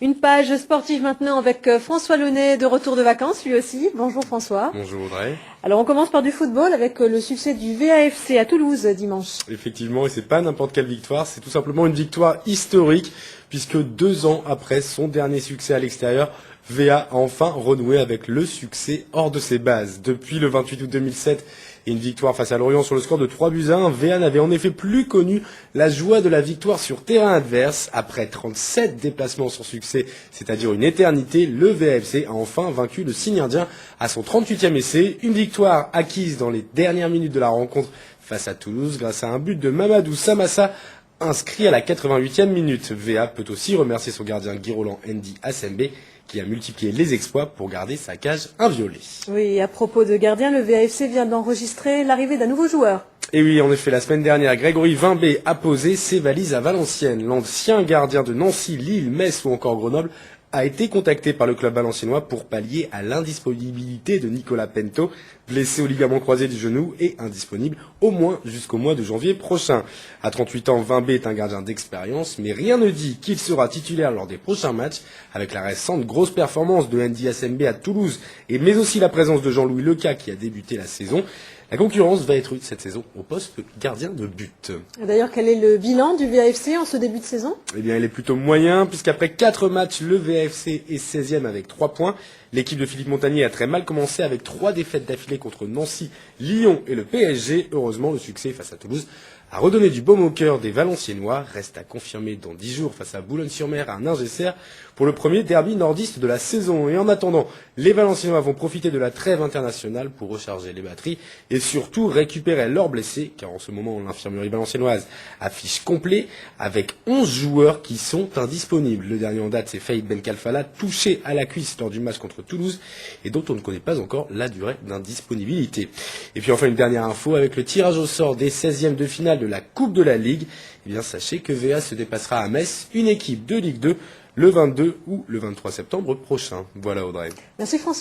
Une page sportive maintenant avec François Launay de retour de vacances lui aussi. Bonjour François. Bonjour Audrey. Alors on commence par du football avec le succès du VAFC à Toulouse dimanche. Effectivement, et c'est pas n'importe quelle victoire, c'est tout simplement une victoire historique puisque 2 ans après son dernier succès à l'extérieur, VA a enfin renoué avec le succès hors de ses bases. Depuis le 28 août 2007 et une victoire face à Lorient sur le score de 3-1, VA n'avait en effet plus connu la joie de la victoire sur terrain adverse. Après 37 déplacements sans succès, c'est-à-dire une éternité, le VAFC a enfin vaincu le Cygne indien à son 38e essai. Une victoire acquise dans les dernières minutes de la rencontre face à Toulouse grâce à un but de Mamadou Samassa inscrit à la 88e minute. VA peut aussi remercier son gardien Guirolan Ndi Assembe qui a multiplié les exploits pour garder sa cage inviolée. Oui, à propos de gardien, le VAFC vient d'enregistrer l'arrivée d'un nouveau joueur. Et oui, en effet, la semaine dernière, Grégory Vimbé a posé ses valises à Valenciennes. L'ancien gardien de Nancy, Lille, Metz ou encore Grenoble a été contacté par le club valenciennois pour pallier à l'indisponibilité de Nicolas Pento, blessé au ligament croisé du genou et indisponible au moins jusqu'au mois de janvier prochain. À 38 ans, Vimbé est un gardien d'expérience, mais rien ne dit qu'il sera titulaire lors des prochains matchs, avec la récente grosse performance de Ndi Assembe à Toulouse, mais aussi la présence de Jean-Louis Leca qui a débuté la saison. La concurrence va être rude cette saison au poste de gardien de but. D'ailleurs, quel est le bilan du VAFC en ce début de saison? Eh bien, il est plutôt moyen, puisqu'après 4 matchs, le VAFC est 16e avec 3 points. L'équipe de Philippe Montagnier a très mal commencé avec 3 défaites d'affilée contre Nancy, Lyon et le PSG. Heureusement, le succès face à Toulouse a redonné du baume au cœur des Valenciennois. Reste à confirmer dans 10 jours face à Boulogne-sur-Mer à Ningessert pour le premier derby nordiste de la saison. Et en attendant, les Valenciennois vont profiter de la trêve internationale pour recharger les batteries et surtout récupérer leurs blessés, car en ce moment, l'infirmerie valenciennoise affiche complet avec 11 joueurs qui sont indisponibles. Le dernier en date, c'est Faïd Benkalfala, touché à la cuisse lors du match contre Toulouse et dont on ne connaît pas encore la durée d'indisponibilité. Et puis enfin, une dernière info avec le tirage au sort des 16e de finale de la Coupe de la Ligue. Eh bien, sachez que VA se dépassera à Metz, une équipe de Ligue 2, le 22 ou le 23 septembre prochain. Voilà Audrey. Merci François.